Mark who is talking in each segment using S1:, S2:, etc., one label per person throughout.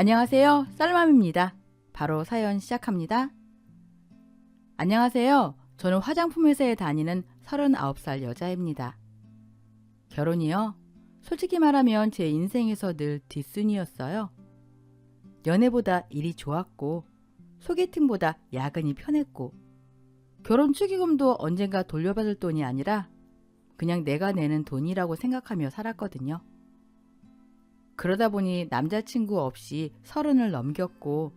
S1: 안녕하세요. 쌀맘입니다. 바로 사연 시작합니다. 안녕하세요. 저는 화장품 회사에 다니는 39살 여자입니다. 결혼이요? 솔직히 말하면 제 인생에서 늘 뒷순이었어요. 연애보다 일이 좋았고, 소개팅보다 야근이 편했고, 결혼 축의금도 언젠가 돌려받을 돈이 아니라 그냥 내가 내는 돈이라고 생각하며 살았거든요. 그러다 보니 남자친구 없이 30을 넘겼고,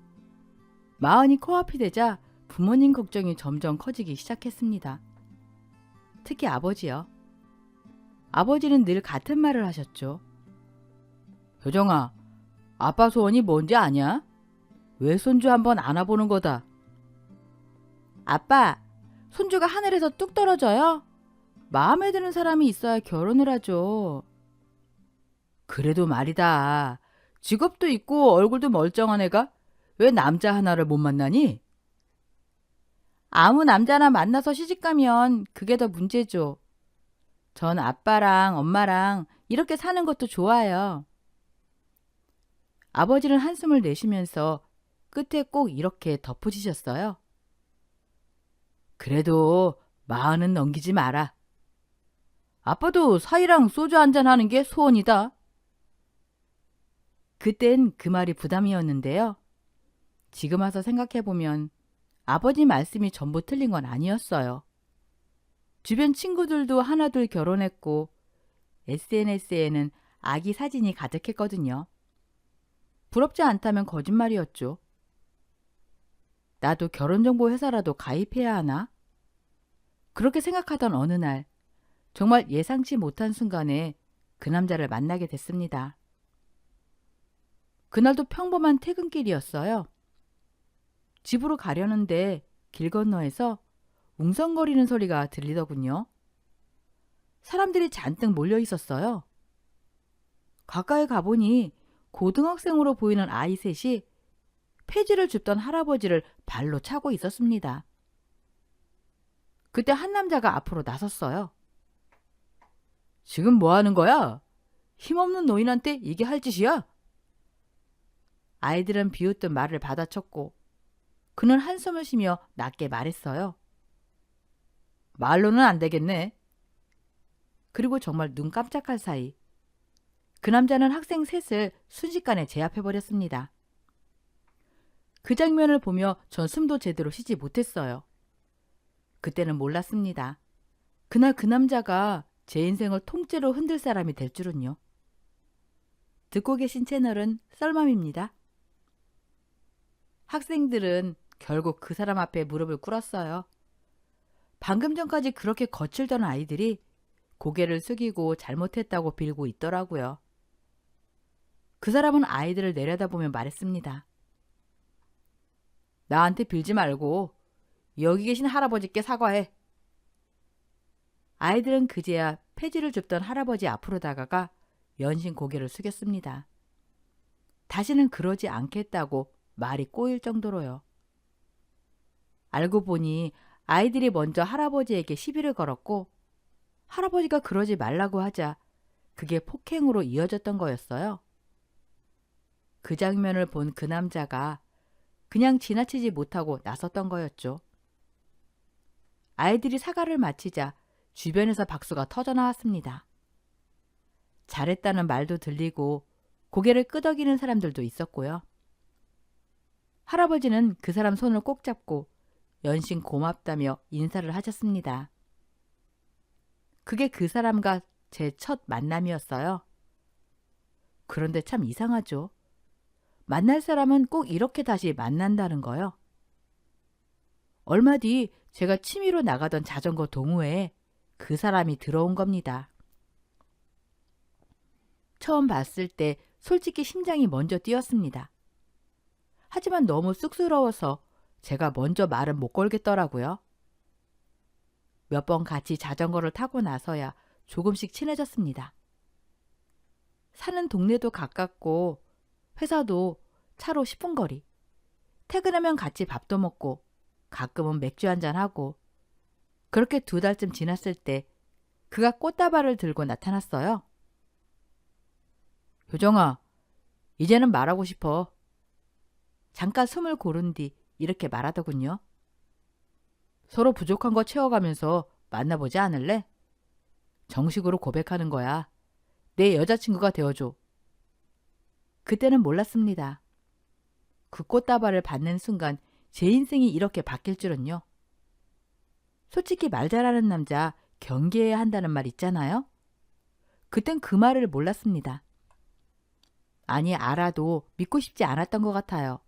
S1: 40이 코앞이 되자 부모님 걱정이 점점 커지기 시작했습니다. 특히 아버지요. 아버지는 늘 같은 말을 하셨죠. 효정아, 아빠 소원이 뭔지 아냐? 외손주 한번 안아보는 거다. 아빠, 손주가 하늘에서 뚝 떨어져요? 마음에 드는 사람이 있어야 결혼을 하죠. 그래도 말이다. 직업도 있고 얼굴도 멀쩡한 애가 왜 남자 하나를 못 만나니? 아무 남자나 만나서 시집가면 그게 더 문제죠. 전 아빠랑 엄마랑 이렇게 사는 것도 좋아요. 아버지는 한숨을 내쉬면서 끝에 꼭 이렇게 덧붙이셨어요. 그래도 40은 넘기지 마라. 아빠도 사이랑 소주 한잔 하는 게 소원이다. 그땐 그 말이 부담이었는데요. 지금 와서 생각해보면 아버지 말씀이 전부 틀린 건 아니었어요. 주변 친구들도 하나둘 결혼했고 SNS에는 아기 사진이 가득했거든요. 부럽지 않다면 거짓말이었죠. 나도 결혼정보 회사라도 가입해야 하나? 그렇게 생각하던 어느 날 정말 예상치 못한 순간에 그 남자를 만나게 됐습니다. 그날도 평범한 퇴근길이었어요. 집으로 가려는데 길 건너에서 웅성거리는 소리가 들리더군요. 사람들이 잔뜩 몰려 있었어요. 가까이 가보니 고등학생으로 보이는 아이 셋이 폐지를 줍던 할아버지를 발로 차고 있었습니다. 그때 한 남자가 앞으로 나섰어요. 지금 뭐 하는 거야? 힘없는 노인한테 이게 할 짓이야? 아이들은 비웃던 말을 받아쳤고 그는 한숨을 쉬며 낮게 말했어요. 말로는 안 되겠네. 그리고 정말 눈 깜짝할 사이 그 남자는 학생 셋을 순식간에 제압해버렸습니다. 그 장면을 보며 전 숨도 제대로 쉬지 못했어요. 그때는 몰랐습니다. 그날 그 남자가 제 인생을 통째로 흔들 사람이 될 줄은요. 듣고 계신 채널은 썰맘입니다. 학생들은 결국 그 사람 앞에 무릎을 꿇었어요. 방금 전까지 그렇게 거칠던 아이들이 고개를 숙이고 잘못했다고 빌고 있더라고요. 그 사람은 아이들을 내려다보며 말했습니다. 나한테 빌지 말고 여기 계신 할아버지께 사과해. 아이들은 그제야 폐지를 줍던 할아버지 앞으로 다가가 연신 고개를 숙였습니다. 다시는 그러지 않겠다고 말이 꼬일 정도로요. 알고 보니 아이들이 먼저 할아버지에게 시비를 걸었고 할아버지가 그러지 말라고 하자 그게 폭행으로 이어졌던 거였어요. 그 장면을 본 그 남자가 그냥 지나치지 못하고 나섰던 거였죠. 아이들이 사과를 마치자 주변에서 박수가 터져나왔습니다. 잘했다는 말도 들리고 고개를 끄덕이는 사람들도 있었고요. 할아버지는 그 사람 손을 꼭 잡고 연신 고맙다며 인사를 하셨습니다. 그게 그 사람과 제 첫 만남이었어요. 그런데 참 이상하죠. 만날 사람은 꼭 이렇게 다시 만난다는 거요. 얼마 뒤 제가 취미로 나가던 자전거 동호회에 그 사람이 들어온 겁니다. 처음 봤을 때 솔직히 심장이 먼저 뛰었습니다. 하지만 너무 쑥스러워서 제가 먼저 말은 못 걸겠더라고요. 몇 번 같이 자전거를 타고 나서야 조금씩 친해졌습니다. 사는 동네도 가깝고 회사도 차로 10분 거리. 퇴근하면 같이 밥도 먹고 가끔은 맥주 한잔하고 그렇게 2달쯤 지났을 때 그가 꽃다발을 들고 나타났어요. 효정아, 이제는 말하고 싶어. 잠깐 숨을 고른 뒤 이렇게 말하더군요. 서로 부족한 거 채워가면서 만나보지 않을래? 정식으로 고백하는 거야. 내 여자친구가 되어줘. 그때는 몰랐습니다. 그 꽃다발을 받는 순간 제 인생이 이렇게 바뀔 줄은요. 솔직히 말 잘하는 남자 경계해야 한다는 말 있잖아요. 그땐 그 말을 몰랐습니다. 아니, 알아도 믿고 싶지 않았던 것 같아요.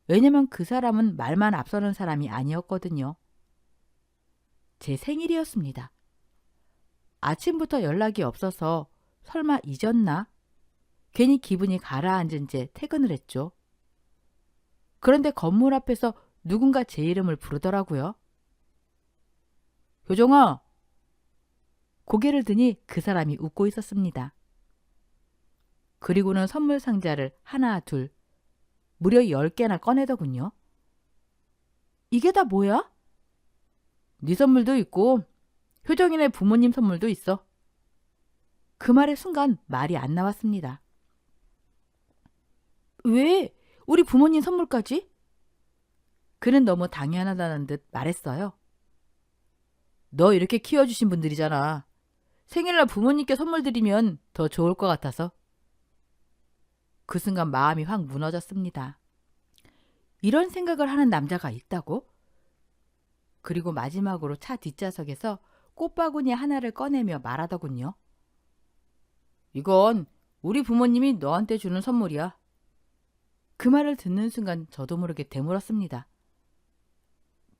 S1: 왜냐면 그 사람은 말만 앞서는 사람이 아니었거든요. 제 생일이었습니다. 아침부터 연락이 없어서 설마 잊었나? 괜히 기분이 가라앉은 채 퇴근을 했죠. 그런데 건물 앞에서 누군가 제 이름을 부르더라고요. 효정아! 고개를 드니 그 사람이 웃고 있었습니다. 그리고는 선물 상자를 하나, 둘, 무려 10개나 꺼내더군요. 이게 다 뭐야? 네 선물도 있고 효정이네 부모님 선물도 있어. 그 말의 순간 말이 안 나왔습니다. 왜? 우리 부모님 선물까지? 그는 너무 당연하다는 듯 말했어요. 너 이렇게 키워주신 분들이잖아. 생일날 부모님께 선물 드리면 더 좋을 것 같아서. 그 순간 마음이 확 무너졌습니다. 이런 생각을 하는 남자가 있다고? 그리고 마지막으로 차 뒷좌석에서 꽃바구니 하나를 꺼내며 말하더군요. 이건 우리 부모님이 너한테 주는 선물이야. 그 말을 듣는 순간 저도 모르게 되물었습니다.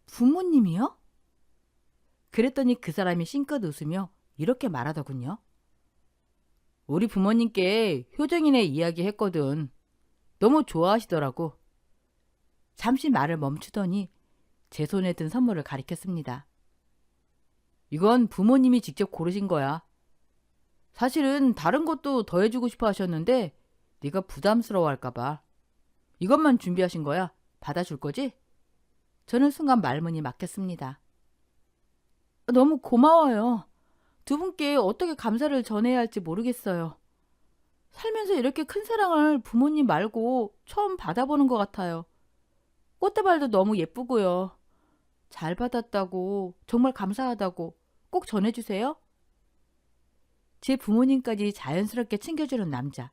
S1: 부모님이요? 그랬더니 그 사람이 싱긋 웃으며 이렇게 말하더군요. 우리 부모님께 효정이네 이야기 했거든. 너무 좋아하시더라고. 잠시 말을 멈추더니 제 손에 든 선물을 가리켰습니다. 이건 부모님이 직접 고르신 거야. 사실은 다른 것도 더 해주고 싶어 하셨는데 네가 부담스러워할까 봐. 이것만 준비하신 거야. 받아줄 거지? 저는 순간 말문이 막혔습니다. 너무 고마워요. 두 분께 어떻게 감사를 전해야 할지 모르겠어요. 살면서 이렇게 큰 사랑을 부모님 말고 처음 받아보는 것 같아요. 꽃다발도 너무 예쁘고요. 잘 받았다고, 정말 감사하다고 꼭 전해주세요. 제 부모님까지 자연스럽게 챙겨주는 남자,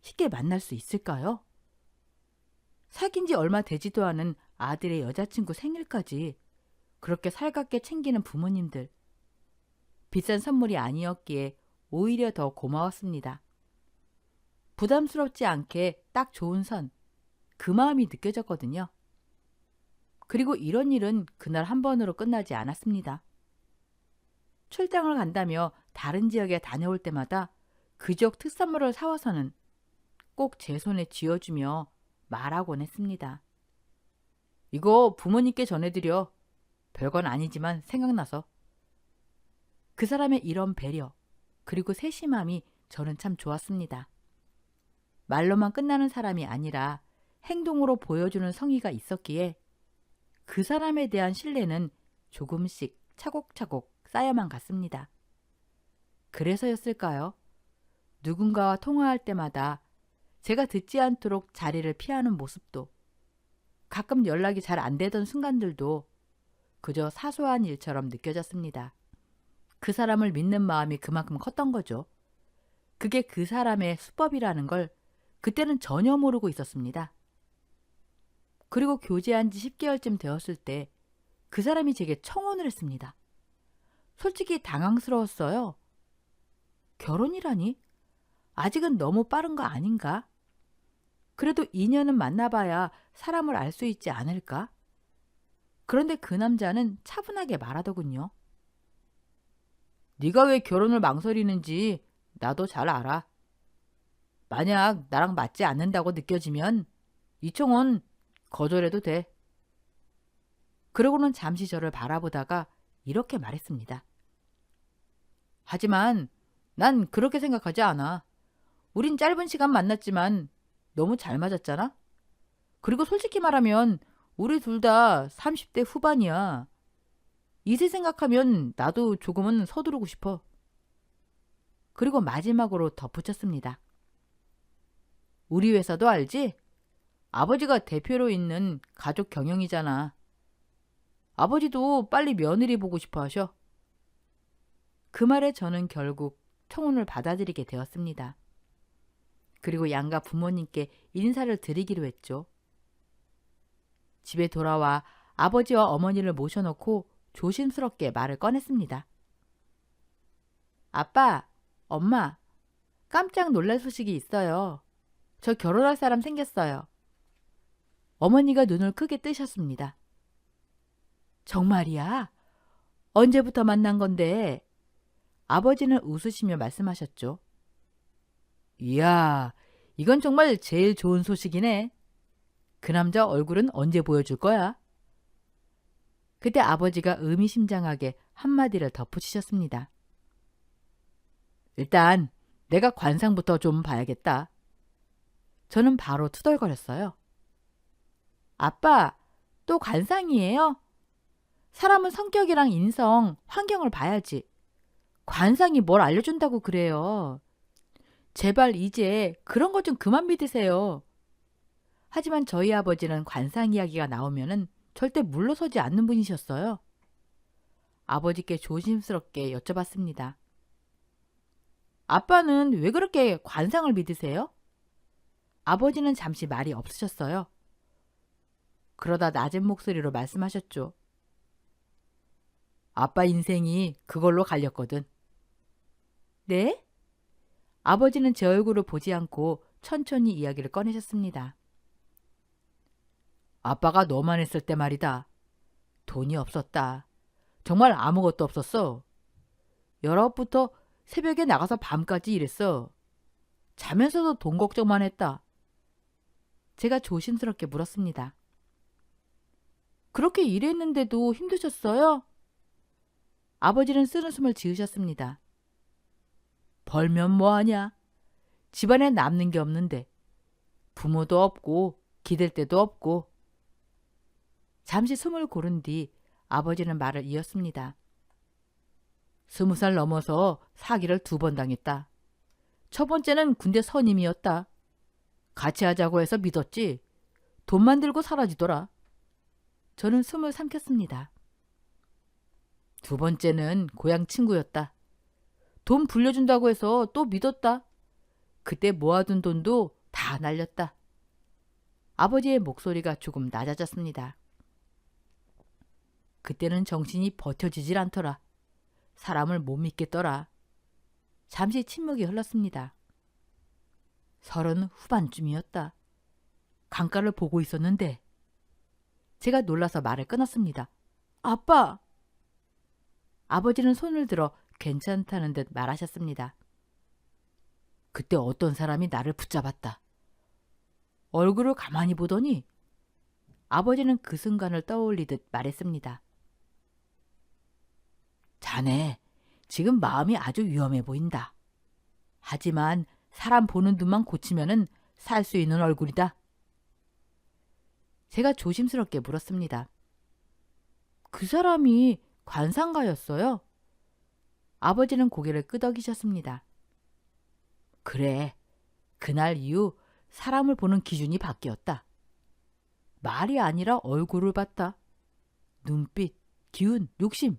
S1: 쉽게 만날 수 있을까요? 사귄 지 얼마 되지도 않은 아들의 여자친구 생일까지 그렇게 살갑게 챙기는 부모님들. 비싼 선물이 아니었기에 오히려 더 고마웠습니다. 부담스럽지 않게 딱 좋은 선, 그 마음이 느껴졌거든요. 그리고 이런 일은 그날 한 번으로 끝나지 않았습니다. 출장을 간다며 다른 지역에 다녀올 때마다 그 지역 특산물을 사와서는 꼭 제 손에 쥐어주며 말하곤 했습니다. 이거 부모님께 전해드려. 별건 아니지만 생각나서. 그 사람의 이런 배려, 그리고 세심함이 저는 참 좋았습니다. 말로만 끝나는 사람이 아니라 행동으로 보여주는 성의가 있었기에 그 사람에 대한 신뢰는 조금씩 차곡차곡 쌓여만 갔습니다. 그래서였을까요? 누군가와 통화할 때마다 제가 듣지 않도록 자리를 피하는 모습도, 가끔 연락이 잘 안 되던 순간들도 그저 사소한 일처럼 느껴졌습니다. 그 사람을 믿는 마음이 그만큼 컸던 거죠. 그게 그 사람의 수법이라는 걸 그때는 전혀 모르고 있었습니다. 그리고 교제한 지 10개월쯤 되었을 때 그 사람이 제게 청혼을 했습니다. 솔직히 당황스러웠어요. 결혼이라니? 아직은 너무 빠른 거 아닌가? 그래도 2년은 만나봐야 사람을 알 수 있지 않을까? 그런데 그 남자는 차분하게 말하더군요. 네가 왜 결혼을 망설이는지 나도 잘 알아. 만약 나랑 맞지 않는다고 느껴지면 이 청혼 거절해도 돼. 그러고는 잠시 저를 바라보다가 이렇게 말했습니다. 하지만 난 그렇게 생각하지 않아. 우린 짧은 시간 만났지만 너무 잘 맞았잖아. 그리고 솔직히 말하면 우리 둘 다 30대 후반이야. 이제 생각하면 나도 조금은 서두르고 싶어. 그리고 마지막으로 덧붙였습니다. 우리 회사도 알지? 아버지가 대표로 있는 가족 경영이잖아. 아버지도 빨리 며느리 보고 싶어 하셔. 그 말에 저는 결국 청혼을 받아들이게 되었습니다. 그리고 양가 부모님께 인사를 드리기로 했죠. 집에 돌아와 아버지와 어머니를 모셔놓고 조심스럽게 말을 꺼냈습니다. 아빠, 엄마, 깜짝 놀랄 소식이 있어요. 저 결혼할 사람 생겼어요. 어머니가 눈을 크게 뜨셨습니다. 정말이야? 언제부터 만난 건데? 아버지는 웃으시며 말씀하셨죠. 이야, 이건 정말 제일 좋은 소식이네. 그 남자 얼굴은 언제 보여줄 거야? 그때 아버지가 의미심장하게 한마디를 덧붙이셨습니다. 일단 내가 관상부터 좀 봐야겠다. 저는 바로 투덜거렸어요. 아빠, 또 관상이에요? 사람은 성격이랑 인성, 환경을 봐야지. 관상이 뭘 알려준다고 그래요. 제발 이제 그런 것 좀 그만 믿으세요. 하지만 저희 아버지는 관상 이야기가 나오면은 절대 물러서지 않는 분이셨어요. 아버지께 조심스럽게 여쭤봤습니다. 아빠는 왜 그렇게 관상을 믿으세요? 아버지는 잠시 말이 없으셨어요. 그러다 낮은 목소리로 말씀하셨죠. 아빠 인생이 그걸로 갈렸거든. 네? 아버지는 제 얼굴을 보지 않고 천천히 이야기를 꺼내셨습니다. 아빠가 너만 했을 때 말이다. 돈이 없었다. 정말 아무것도 없었어. 19부터 새벽에 나가서 밤까지 일했어. 자면서도 돈 걱정만 했다. 제가 조심스럽게 물었습니다. 그렇게 일했는데도 힘드셨어요? 아버지는 쓰는 숨을 지으셨습니다. 벌면 뭐하냐? 집안에 남는 게 없는데 부모도 없고 기댈 데도 없고. 잠시 숨을 고른 뒤 아버지는 말을 이었습니다. 20살 넘어서 사기를 2번 당했다. 첫 번째는 군대 선임이었다. 같이 하자고 해서 믿었지. 돈만 들고 사라지더라. 저는 숨을 삼켰습니다. 2번째는 고향 친구였다. 돈 불려준다고 해서 또 믿었다. 그때 모아둔 돈도 다 날렸다. 아버지의 목소리가 조금 낮아졌습니다. 그때는 정신이 버텨지질 않더라. 사람을 못 믿겠더라. 잠시 침묵이 흘렀습니다. 30 후반쯤이었다. 강가를 보고 있었는데 제가 놀라서 말을 끊었습니다. 아빠! 아버지는 손을 들어 괜찮다는 듯 말하셨습니다. 그때 어떤 사람이 나를 붙잡았다. 얼굴을 가만히 보더니 아버지는 그 순간을 떠올리듯 말했습니다. 자네, 지금 마음이 아주 위험해 보인다. 하지만 사람 보는 눈만 고치면은 살 수 있는 얼굴이다. 제가 조심스럽게 물었습니다. 그 사람이 관상가였어요? 아버지는 고개를 끄덕이셨습니다. 그래, 그날 이후 사람을 보는 기준이 바뀌었다. 말이 아니라 얼굴을 봤다. 눈빛, 기운, 욕심.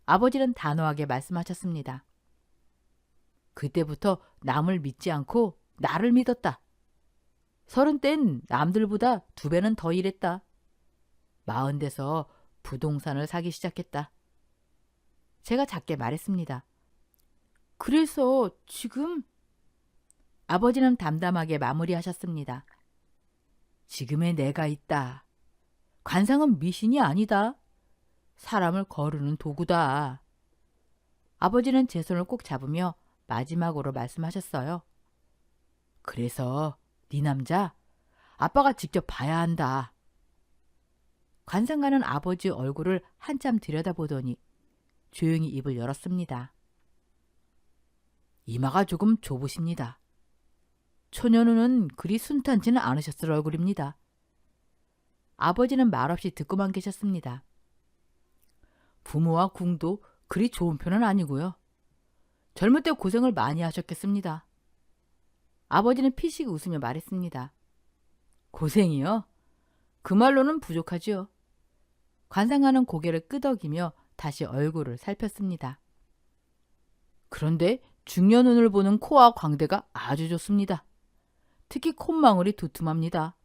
S1: 아버지는 단호하게 말씀하셨습니다. 그때부터 남을 믿지 않고 나를 믿었다. 30 땐 남들보다 2배는 더 일했다. 40 돼서 부동산을 사기 시작했다. 제가 작게 말했습니다. 그래서 지금? 아버지는 담담하게 마무리하셨습니다. 지금의 내가 있다. 관상은 미신이 아니다. 사람을 거르는 도구다. 아버지는 제 손을 꼭 잡으며 마지막으로 말씀하셨어요. 그래서 네 남자 아빠가 직접 봐야 한다. 관상가는 아버지 얼굴을 한참 들여다보더니 조용히 입을 열었습니다. 이마가 조금 좁으십니다. 초년후는 그리 순탄치는 않으셨을 얼굴입니다. 아버지는 말없이 듣고만 계셨습니다. 부모와 궁도 그리 좋은 편은 아니고요. 젊을 때 고생을 많이 하셨겠습니다. 아버지는 피식 웃으며 말했습니다. 고생이요? 그 말로는 부족하지요. 관상가는 고개를 끄덕이며 다시 얼굴을 살폈습니다. 그런데 중년 눈을 보는 코와 광대가 아주 좋습니다. 특히 콧망울이 두툼합니다.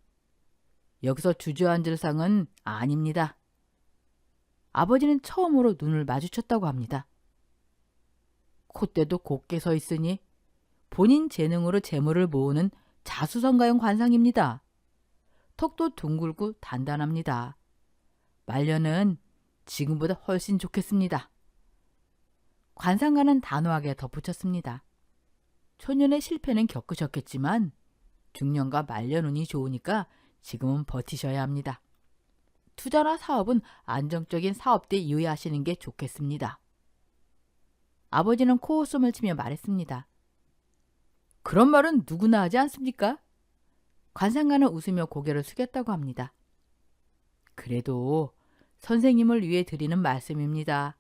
S1: 여기서 주저앉을 상은 아닙니다. 아버지는 처음으로 눈을 마주쳤다고 합니다. 콧대도 곱게 서 있으니 본인 재능으로 재물을 모으는 자수성가형 관상입니다. 턱도 둥글고 단단합니다. 말년은 지금보다 훨씬 좋겠습니다. 관상가는 단호하게 덧붙였습니다. 초년의 실패는 겪으셨겠지만 중년과 말년 운이 좋으니까 지금은 버티셔야 합니다. 투자나 사업은 안정적인 사업대에 유의하시는 게 좋겠습니다. 아버지는 코웃음을 치며 말했습니다. 그런 말은 누구나 하지 않습니까? 관상가는 웃으며 고개를 숙였다고 합니다. 그래도 선생님을 위해 드리는 말씀입니다.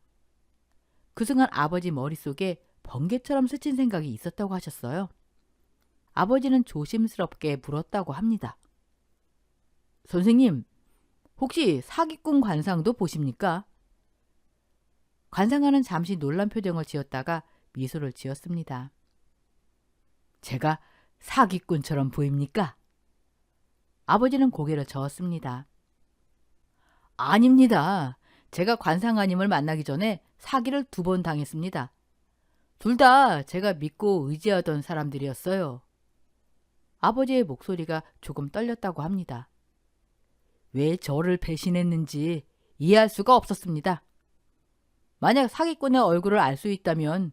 S1: 그 순간 아버지 머릿속에 번개처럼 스친 생각이 있었다고 하셨어요. 아버지는 조심스럽게 물었다고 합니다. 선생님, 혹시 사기꾼 관상도 보십니까? 관상가는 잠시 놀란 표정을 지었다가 미소를 지었습니다. 제가 사기꾼처럼 보입니까? 아버지는 고개를 저었습니다. 아닙니다. 제가 관상가님을 만나기 전에 사기를 2번 당했습니다. 둘 다 제가 믿고 의지하던 사람들이었어요. 아버지의 목소리가 조금 떨렸다고 합니다. 왜 저를 배신했는지 이해할 수가 없었습니다. 만약 사기꾼의 얼굴을 알 수 있다면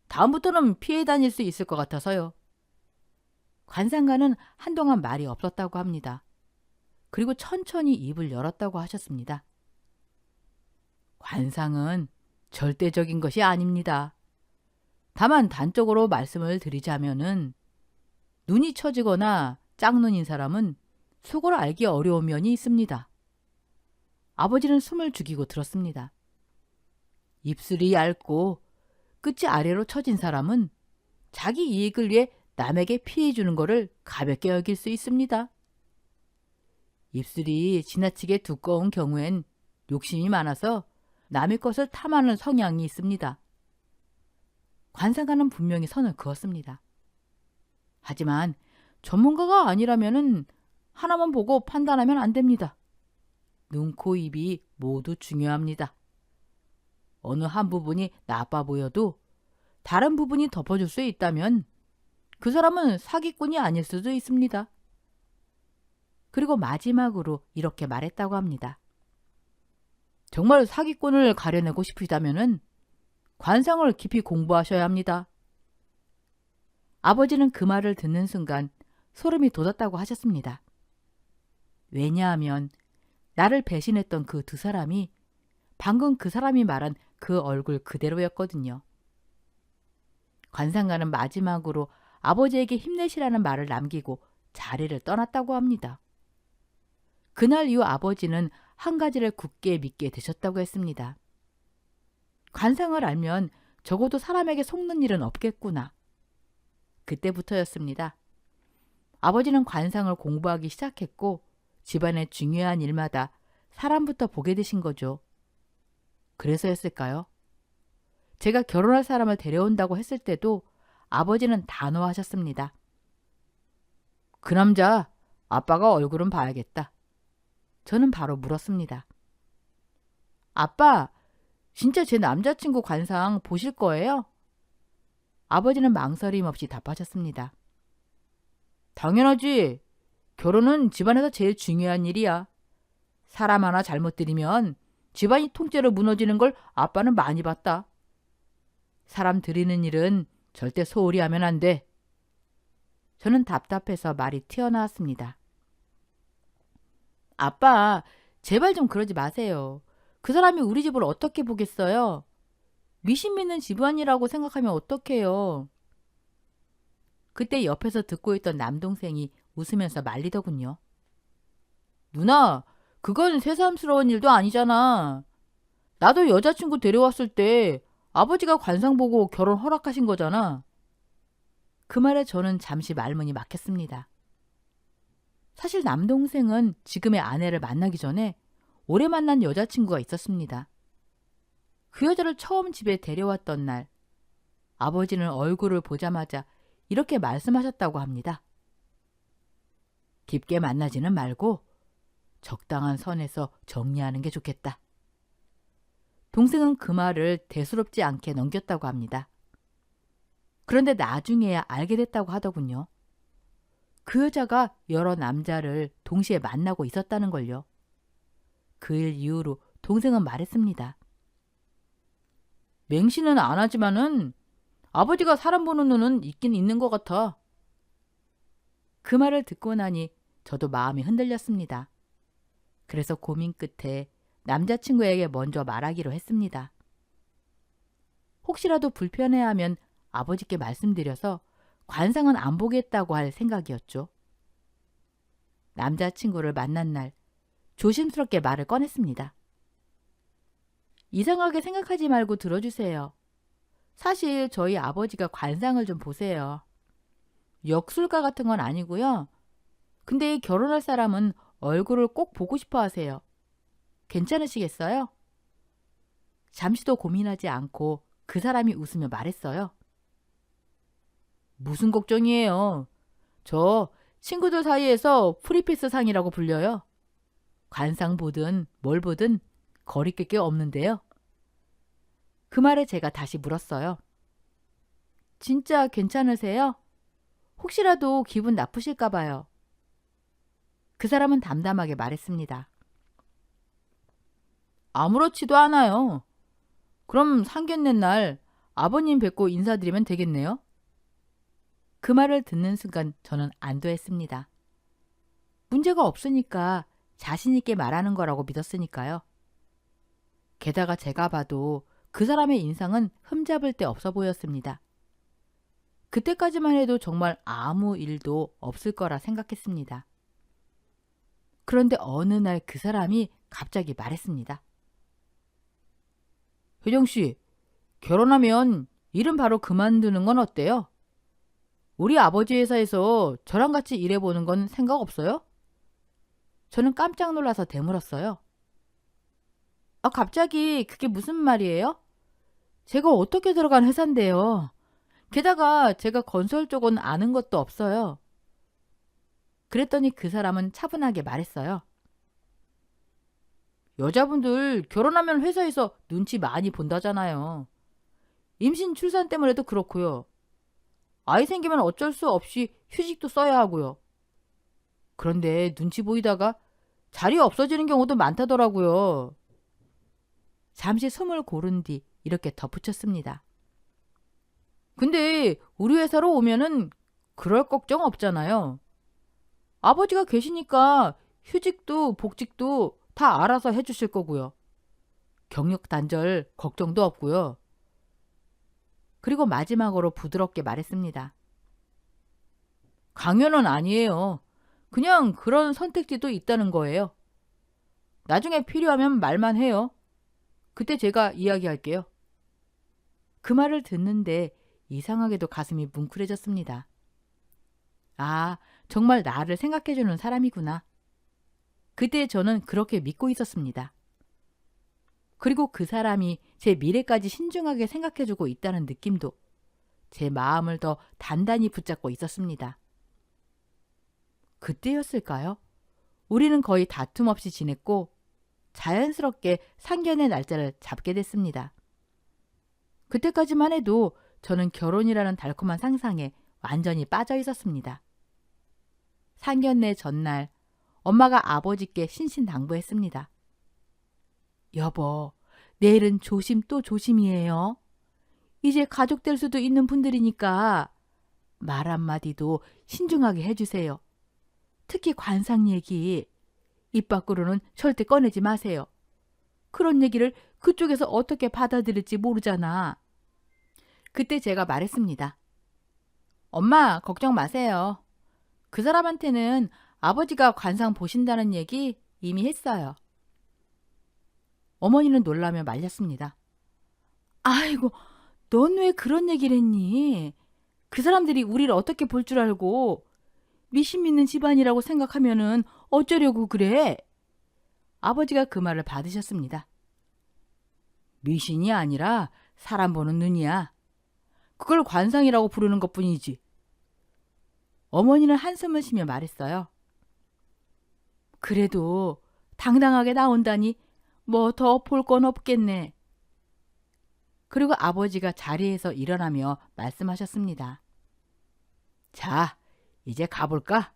S1: 다음부터는 피해 다닐 수 있을 것 같아서요. 관상가는 한동안 말이 없었다고 합니다. 그리고 천천히 입을 열었다고 하셨습니다. 관상은 절대적인 것이 아닙니다. 다만 단적으로 말씀을 드리자면은 눈이 처지거나 짝눈인 사람은 속을 알기 어려운 면이 있습니다. 아버지는 숨을 죽이고 들었습니다. 입술이 얇고 끝이 아래로 처진 사람은 자기 이익을 위해 남에게 피해 주는 것을 가볍게 여길 수 있습니다. 입술이 지나치게 두꺼운 경우엔 욕심이 많아서 남의 것을 탐하는 성향이 있습니다. 관상가는 분명히 선을 그었습니다. 하지만 전문가가 아니라면 하나만 보고 판단하면 안 됩니다. 눈, 코, 입이 모두 중요합니다. 어느 한 부분이 나빠 보여도 다른 부분이 덮어줄 수 있다면 그 사람은 사기꾼이 아닐 수도 있습니다. 그리고 마지막으로 이렇게 말했다고 합니다. 정말 사기꾼을 가려내고 싶으시다면 관상을 깊이 공부하셔야 합니다. 아버지는 그 말을 듣는 순간 소름이 돋았다고 하셨습니다. 왜냐하면 나를 배신했던 그 2사람이 방금 그 사람이 말한 그 얼굴 그대로였거든요. 관상가는 마지막으로 아버지에게 힘내시라는 말을 남기고 자리를 떠났다고 합니다. 그날 이후 아버지는 한 가지를 굳게 믿게 되셨다고 했습니다. 관상을 알면 적어도 사람에게 속는 일은 없겠구나. 그때부터였습니다. 아버지는 관상을 공부하기 시작했고 집안의 중요한 일마다 사람부터 보게 되신 거죠. 그래서였을까요? 제가 결혼할 사람을 데려온다고 했을 때도 아버지는 단호하셨습니다. 그 남자 아빠가 얼굴은 봐야겠다. 저는 바로 물었습니다. 아빠, 진짜 제 남자친구 관상 보실 거예요? 아버지는 망설임 없이 답하셨습니다. 당연하지. 결혼은 집안에서 제일 중요한 일이야. 사람 하나 잘못 들이면 집안이 통째로 무너지는 걸 아빠는 많이 봤다. 사람 들이는 일은 절대 소홀히 하면 안 돼. 저는 답답해서 말이 튀어나왔습니다. 아빠, 제발 좀 그러지 마세요. 그 사람이 우리 집을 어떻게 보겠어요? 미신 믿는 집안이라고 생각하면 어떡해요? 그때 옆에서 듣고 있던 남동생이 웃으면서 말리더군요. 누나, 그건 새삼스러운 일도 아니잖아. 나도 여자친구 데려왔을 때 아버지가 관상 보고 결혼 허락하신 거잖아. 그 말에 저는 잠시 말문이 막혔습니다. 사실 남동생은 지금의 아내를 만나기 전에 오래 만난 여자친구가 있었습니다. 그 여자를 처음 집에 데려왔던 날, 아버지는 얼굴을 보자마자 이렇게 말씀하셨다고 합니다. 깊게 만나지는 말고 적당한 선에서 정리하는 게 좋겠다. 동생은 그 말을 대수롭지 않게 넘겼다고 합니다. 그런데 나중에야 알게 됐다고 하더군요. 그 여자가 여러 남자를 동시에 만나고 있었다는 걸요. 그 일 이후로 동생은 말했습니다. 맹신은 안 하지만은 아버지가 사람 보는 눈은 있긴 있는 것 같아. 그 말을 듣고 나니 저도 마음이 흔들렸습니다. 그래서 고민 끝에 남자친구에게 먼저 말하기로 했습니다. 혹시라도 불편해하면 아버지께 말씀드려서 관상은 안 보겠다고 할 생각이었죠. 남자친구를 만난 날 조심스럽게 말을 꺼냈습니다. 이상하게 생각하지 말고 들어주세요. 사실 저희 아버지가 관상을 좀 보세요. 역술가 같은 건 아니고요. 근데 결혼할 사람은 얼굴을 꼭 보고 싶어 하세요. 괜찮으시겠어요? 잠시도 고민하지 않고 그 사람이 웃으며 말했어요. 무슨 걱정이에요. 저 친구들 사이에서 프리패스 상이라고 불려요. 관상 보든 뭘 보든 거리낄 게 없는데요. 그 말에 제가 다시 물었어요. 진짜 괜찮으세요? 혹시라도 기분 나쁘실까 봐요. 그 사람은 담담하게 말했습니다. 아무렇지도 않아요. 그럼 상견례 날 아버님 뵙고 인사드리면 되겠네요. 그 말을 듣는 순간 저는 안도했습니다. 문제가 없으니까 자신 있게 말하는 거라고 믿었으니까요. 게다가 제가 봐도 그 사람의 인상은 흠잡을 데 없어 보였습니다. 그때까지만 해도 정말 아무 일도 없을 거라 생각했습니다. 그런데 어느 날 그 사람이 갑자기 말했습니다. 효정씨, 결혼하면 일은 바로 그만두는 건 어때요? 우리 아버지 회사에서 저랑 같이 일해보는 건 생각 없어요? 저는 깜짝 놀라서 되물었어요. 갑자기 그게 무슨 말이에요? 제가 어떻게 들어간 회사인데요. 게다가 제가 건설 쪽은 아는 것도 없어요. 그랬더니 그 사람은 차분하게 말했어요. 여자분들 결혼하면 회사에서 눈치 많이 본다잖아요. 임신 출산 때문에도 그렇고요. 아이 생기면 어쩔 수 없이 휴직도 써야 하고요. 그런데 눈치 보이다가 자리 없어지는 경우도 많다더라고요. 잠시 숨을 고른 뒤 이렇게 덧붙였습니다. 근데 우리 회사로 오면은 그럴 걱정 없잖아요. 아버지가 계시니까 휴직도 복직도 다 알아서 해주실 거고요. 경력 단절 걱정도 없고요. 그리고 마지막으로 부드럽게 말했습니다. 강요는 아니에요. 그냥 그런 선택지도 있다는 거예요. 나중에 필요하면 말만 해요. 그때 제가 이야기할게요. 그 말을 듣는데 이상하게도 가슴이 뭉클해졌습니다. 아, 정말 나를 생각해주는 사람이구나. 그때 저는 그렇게 믿고 있었습니다. 그리고 그 사람이 제 미래까지 신중하게 생각해주고 있다는 느낌도 제 마음을 더 단단히 붙잡고 있었습니다. 그때였을까요? 우리는 거의 다툼 없이 지냈고 자연스럽게 상견례 날짜를 잡게 됐습니다. 그때까지만 해도 저는 결혼이라는 달콤한 상상에 완전히 빠져 있었습니다. 상견례 전날 엄마가 아버지께 신신당부했습니다. 여보, 내일은 조심 또 조심이에요. 이제 가족 될 수도 있는 분들이니까 말 한마디도 신중하게 해주세요. 특히 관상 얘기, 입 밖으로는 절대 꺼내지 마세요. 그런 얘기를 그쪽에서 어떻게 받아들일지 모르잖아. 그때 제가 말했습니다. 엄마, 걱정 마세요. 그 사람한테는 아버지가 관상 보신다는 얘기 이미 했어요. 어머니는 놀라며 말렸습니다. 아이고, 넌 왜 그런 얘기를 했니? 그 사람들이 우리를 어떻게 볼 줄 알고 미신 믿는 집안이라고 생각하면은 어쩌려고 그래? 아버지가 그 말을 받으셨습니다. 미신이 아니라 사람 보는 눈이야. 그걸 관상이라고 부르는 것뿐이지. 어머니는 한숨을 쉬며 말했어요. 그래도 당당하게 나온다니 뭐 더 볼 건 없겠네. 그리고 아버지가 자리에서 일어나며 말씀하셨습니다. 자, 이제 가볼까?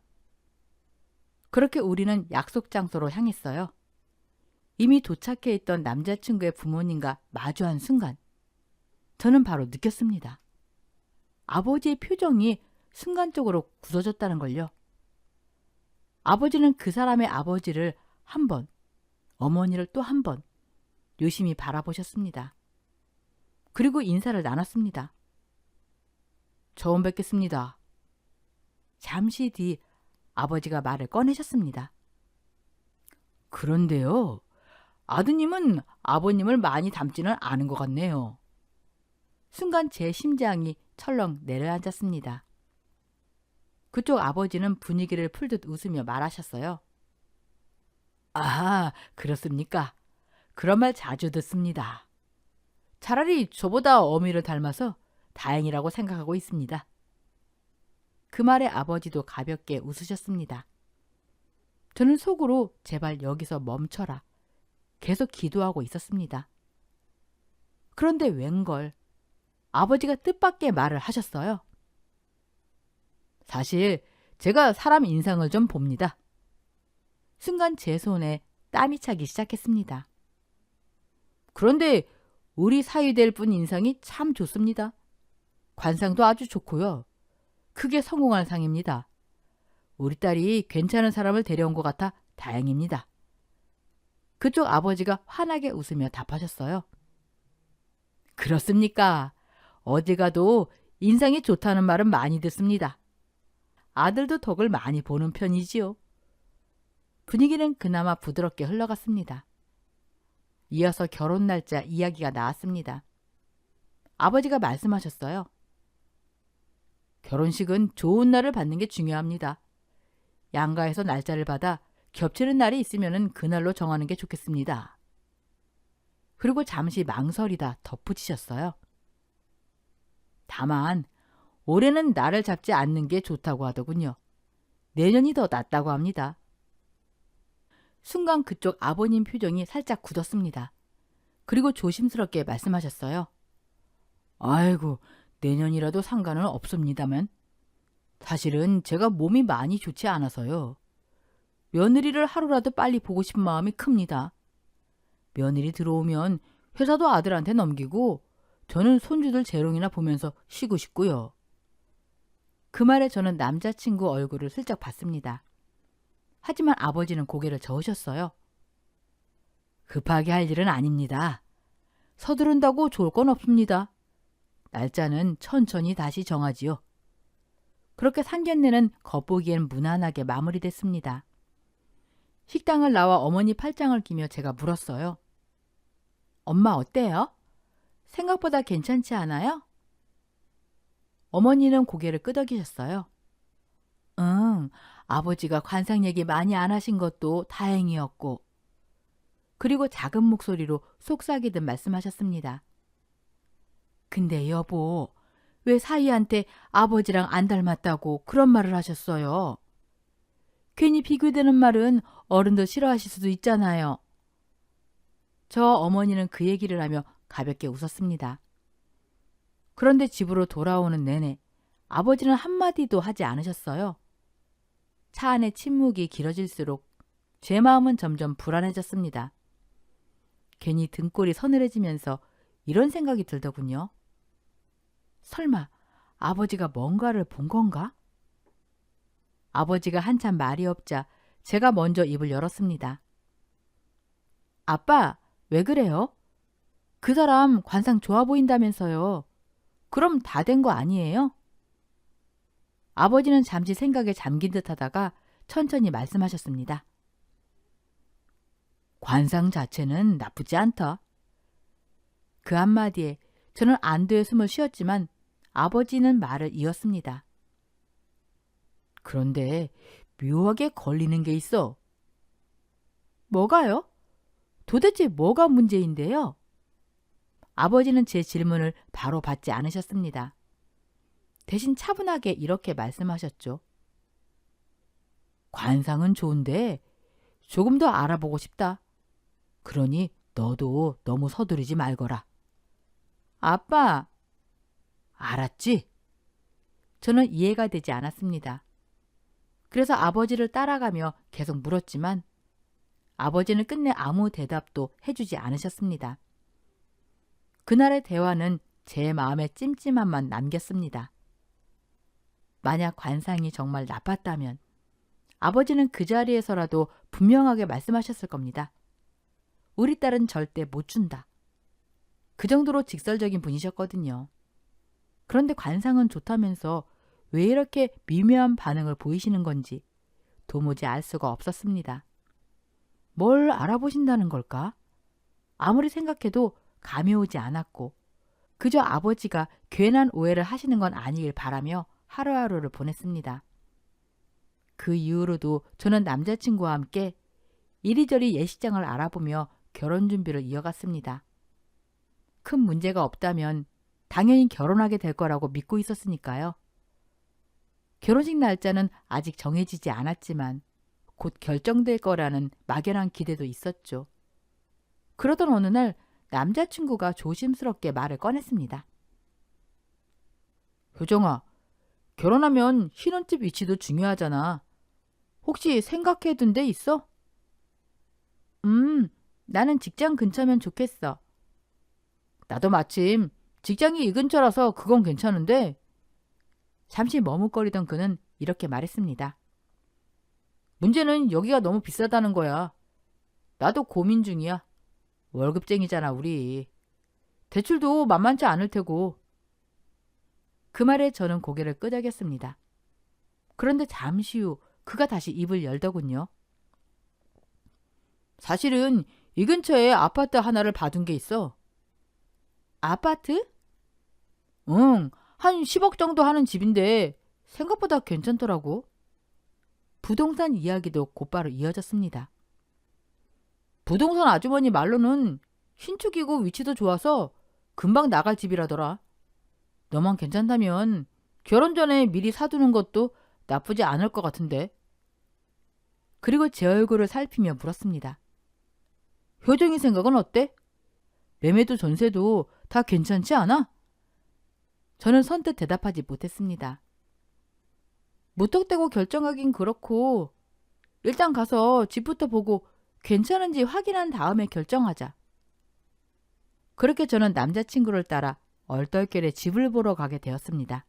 S1: 그렇게 우리는 약속 장소로 향했어요. 이미 도착해 있던 남자친구의 부모님과 마주한 순간 저는 바로 느꼈습니다. 아버지의 표정이 순간적으로 굳어졌다는 걸요. 아버지는 그 사람의 아버지를 한 번, 어머니를 또 한 번 유심히 바라보셨습니다. 그리고 인사를 나눴습니다. 처음 뵙겠습니다. 잠시 뒤 아버지가 말을 꺼내셨습니다. 그런데요, 아드님은 아버님을 많이 닮지는 않은 것 같네요. 순간 제 심장이 철렁 내려앉았습니다. 그쪽 아버지는 분위기를 풀듯 웃으며 말하셨어요. 아, 그렇습니까? 그런 말 자주 듣습니다. 차라리 저보다 어미를 닮아서 다행이라고 생각하고 있습니다. 그 말에 아버지도 가볍게 웃으셨습니다. 저는 속으로 제발 여기서 멈춰라. 계속 기도하고 있었습니다. 그런데 웬걸 아버지가 뜻밖의 말을 하셨어요. 사실 제가 사람 인상을 좀 봅니다. 순간 제 손에 땀이 차기 시작했습니다. 그런데 우리 사위 될 분 인상이 참 좋습니다. 관상도 아주 좋고요. 크게 성공한 상입니다. 우리 딸이 괜찮은 사람을 데려온 것 같아 다행입니다. 그쪽 아버지가 환하게 웃으며 답하셨어요. 그렇습니까? 어디 가도 인상이 좋다는 말은 많이 듣습니다. 아들도 덕을 많이 보는 편이지요. 분위기는 그나마 부드럽게 흘러갔습니다. 이어서 결혼 날짜 이야기가 나왔습니다. 아버지가 말씀하셨어요. 결혼식은 좋은 날을 받는 게 중요합니다. 양가에서 날짜를 받아 겹치는 날이 있으면 그날로 정하는 게 좋겠습니다. 그리고 잠시 망설이다 덧붙이셨어요. 다만 올해는 날을 잡지 않는 게 좋다고 하더군요. 내년이 더 낫다고 합니다. 순간 그쪽 아버님 표정이 살짝 굳었습니다. 그리고 조심스럽게 말씀하셨어요. 아이고, 내년이라도 상관은 없습니다만. 사실은 제가 몸이 많이 좋지 않아서요. 며느리를 하루라도 빨리 보고 싶은 마음이 큽니다. 며느리 들어오면 회사도 아들한테 넘기고 저는 손주들 재롱이나 보면서 쉬고 싶고요. 그 말에 저는 남자친구 얼굴을 슬쩍 봤습니다. 하지만 아버지는 고개를 저으셨어요. 급하게 할 일은 아닙니다. 서두른다고 좋을 건 없습니다. 날짜는 천천히 다시 정하지요. 그렇게 상견례는 겉보기엔 무난하게 마무리됐습니다. 식당을 나와 어머니 팔짱을 끼며 제가 물었어요. 엄마 어때요? 생각보다 괜찮지 않아요? 어머니는 고개를 끄덕이셨어요. 응, 아버지가 관상 얘기 많이 안 하신 것도 다행이었고. 그리고 작은 목소리로 속삭이듯 말씀하셨습니다. 근데 여보, 왜 사위한테 아버지랑 안 닮았다고 그런 말을 하셨어요? 괜히 비교되는 말은 어른도 싫어하실 수도 있잖아요. 저 어머니는 그 얘기를 하며 가볍게 웃었습니다. 그런데 집으로 돌아오는 내내 아버지는 한마디도 하지 않으셨어요. 차 안의 침묵이 길어질수록 제 마음은 점점 불안해졌습니다. 괜히 등골이 서늘해지면서 이런 생각이 들더군요. 설마 아버지가 뭔가를 본 건가? 아버지가 한참 말이 없자 제가 먼저 입을 열었습니다. 아빠, 왜 그래요? 그 사람 관상 좋아 보인다면서요. 그럼 다 된 거 아니에요? 아버지는 잠시 생각에 잠긴 듯 하다가 천천히 말씀하셨습니다. 관상 자체는 나쁘지 않다. 그 한마디에 저는 안도의 숨을 쉬었지만 아버지는 말을 이었습니다. 그런데 묘하게 걸리는 게 있어. 뭐가요? 도대체 뭐가 문제인데요? 아버지는 제 질문을 바로 받지 않으셨습니다. 대신 차분하게 이렇게 말씀하셨죠. 관상은 좋은데 조금 더 알아보고 싶다. 그러니 너도 너무 서두르지 말거라. 아빠, 알았지? 저는 이해가 되지 않았습니다. 그래서 아버지를 따라가며 계속 물었지만 아버지는 끝내 아무 대답도 해주지 않으셨습니다. 그날의 대화는 제 마음에 찜찜함만 남겼습니다. 만약 관상이 정말 나빴다면 아버지는 그 자리에서라도 분명하게 말씀하셨을 겁니다. 우리 딸은 절대 못 준다. 그 정도로 직설적인 분이셨거든요. 그런데 관상은 좋다면서 왜 이렇게 미묘한 반응을 보이시는 건지 도무지 알 수가 없었습니다. 뭘 알아보신다는 걸까? 아무리 생각해도 감이 오지 않았고 그저 아버지가 괜한 오해를 하시는 건 아니길 바라며 하루하루를 보냈습니다. 그 이후로도 저는 남자친구와 함께 이리저리 예식장을 알아보며 결혼 준비를 이어갔습니다. 큰 문제가 없다면 당연히 결혼하게 될 거라고 믿고 있었으니까요. 결혼식 날짜는 아직 정해지지 않았지만 곧 결정될 거라는 막연한 기대도 있었죠. 그러던 어느 날 남자친구가 조심스럽게 말을 꺼냈습니다. 효정아, 결혼하면 신혼집 위치도 중요하잖아. 혹시 생각해둔 데 있어? 나는 직장 근처면 좋겠어. 나도 마침 직장이 이 근처라서 그건 괜찮은데. 잠시 머뭇거리던 그는 이렇게 말했습니다. 문제는 여기가 너무 비싸다는 거야. 나도 고민 중이야. 월급쟁이잖아, 우리. 대출도 만만치 않을 테고. 그 말에 저는 고개를 끄덕였습니다. 그런데 잠시 후 그가 다시 입을 열더군요. 사실은 이 근처에 아파트 하나를 봐둔 게 있어. 아파트? 응, 한 10억 정도 하는 집인데 생각보다 괜찮더라고. 부동산 이야기도 곧바로 이어졌습니다. 부동산 아주머니 말로는 신축이고 위치도 좋아서 금방 나갈 집이라더라. 너만 괜찮다면 결혼 전에 미리 사두는 것도 나쁘지 않을 것 같은데. 그리고 제 얼굴을 살피며 물었습니다. 효정이 생각은 어때? 매매도 전세도 다 괜찮지 않아? 저는 선뜻 대답하지 못했습니다. 무턱대고 결정하긴 그렇고 일단 가서 집부터 보고 괜찮은지 확인한 다음에 결정하자. 그렇게 저는 남자친구를 따라 얼떨결에 집을 보러 가게 되었습니다.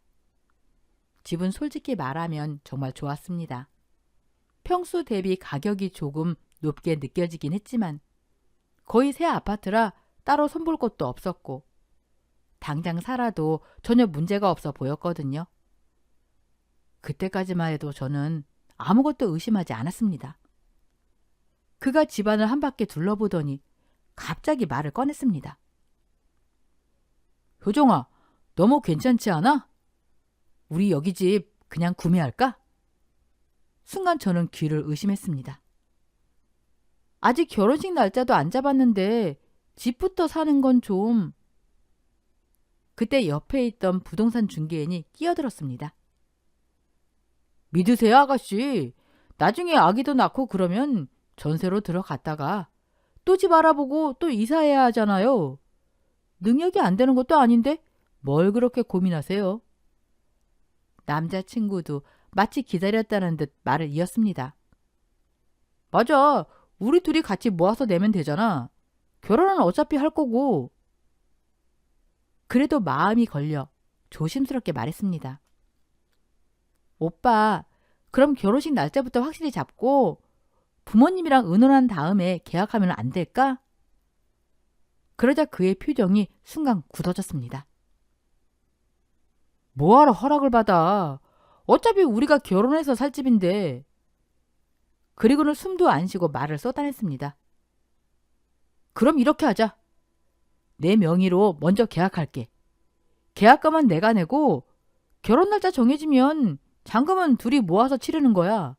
S1: 집은 솔직히 말하면 정말 좋았습니다. 평수 대비 가격이 조금 높게 느껴지긴 했지만 거의 새 아파트라 따로 손볼 곳도 없었고 당장 살아도 전혀 문제가 없어 보였거든요. 그때까지만 해도 저는 아무것도 의심하지 않았습니다. 그가 집안을 한 바퀴 둘러보더니 갑자기 말을 꺼냈습니다. 효정아, 너무 괜찮지 않아? 우리 여기 집 그냥 구매할까? 순간 저는 귀를 의심했습니다. 아직 결혼식 날짜도 안 잡았는데 집부터 사는 건 좀... 그때 옆에 있던 부동산 중개인이 끼어들었습니다. 믿으세요, 아가씨. 나중에 아기도 낳고 그러면 전세로 들어갔다가 또 집 알아보고 또 이사해야 하잖아요. 능력이 안 되는 것도 아닌데 뭘 그렇게 고민하세요? 남자친구도 마치 기다렸다는 듯 말을 이었습니다. 맞아. 우리 둘이 같이 모아서 내면 되잖아. 결혼은 어차피 할 거고. 그래도 마음이 걸려 조심스럽게 말했습니다. 오빠, 그럼 결혼식 날짜부터 확실히 잡고 부모님이랑 의논한 다음에 계약하면 안 될까? 그러자 그의 표정이 순간 굳어졌습니다. 뭐하러 허락을 받아? 어차피 우리가 결혼해서 살 집인데. 그리고는 숨도 안 쉬고 말을 쏟아냈습니다. 그럼 이렇게 하자. 내 명의로 먼저 계약할게. 계약금은 내가 내고 결혼 날짜 정해지면 잔금은 둘이 모아서 치르는 거야.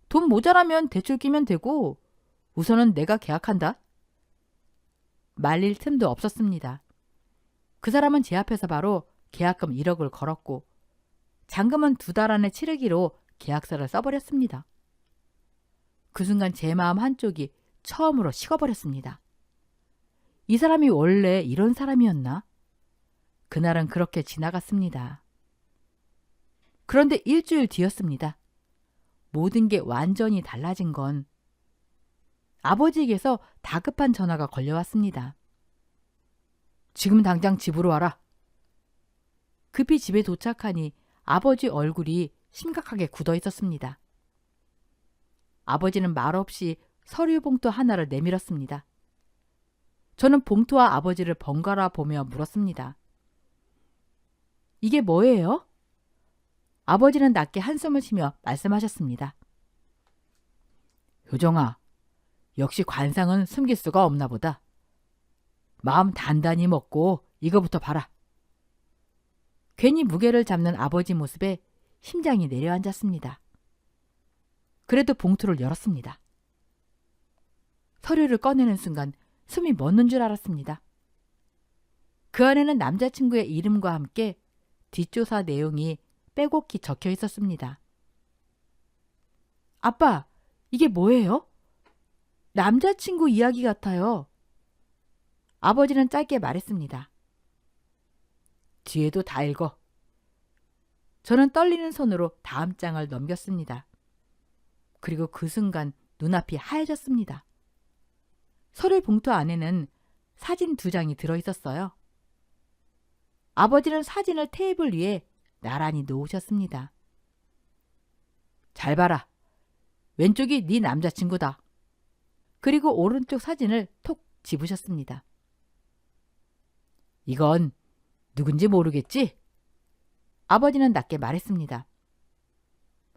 S1: 돈 모자라면 대출 끼면 되고 우선은 내가 계약한다. 말릴 틈도 없었습니다. 그 사람은 제 앞에서 바로 계약금 1억을 걸었고 잔금은 2달 안에 치르기로 계약서를 써버렸습니다. 그 순간 제 마음 한쪽이 처음으로 식어버렸습니다. 이 사람이 원래 이런 사람이었나? 그날은 그렇게 지나갔습니다. 그런데 일주일 뒤였습니다. 모든 게 완전히 달라진 건 아버지에게서 다급한 전화가 걸려왔습니다. 지금 당장 집으로 와라. 급히 집에 도착하니 아버지 얼굴이 심각하게 굳어 있었습니다. 아버지는 말없이 서류 봉투 하나를 내밀었습니다. 저는 봉투와 아버지를 번갈아 보며 물었습니다. 이게 뭐예요? 아버지는 낮게 한숨을 쉬며 말씀하셨습니다. 효정아, 역시 관상은 숨길 수가 없나 보다. 마음 단단히 먹고 이거부터 봐라. 괜히 무게를 잡는 아버지 모습에 심장이 내려앉았습니다. 그래도 봉투를 열었습니다. 서류를 꺼내는 순간 숨이 멎는 줄 알았습니다. 그 안에는 남자친구의 이름과 함께 뒷조사 내용이 빼곡히 적혀 있었습니다. 아빠, 이게 뭐예요? 남자친구 이야기 같아요. 아버지는 짧게 말했습니다. 뒤에도 다 읽어. 저는 떨리는 손으로 다음 장을 넘겼습니다. 그리고 그 순간 눈앞이 하얘졌습니다. 서류 봉투 안에는 사진 2장이 들어있었어요. 아버지는 사진을 테이블 위에 나란히 놓으셨습니다. 잘 봐라. 왼쪽이 네 남자친구다. 그리고 오른쪽 사진을 톡 집으셨습니다. 이건 누군지 모르겠지? 아버지는 낮게 말했습니다.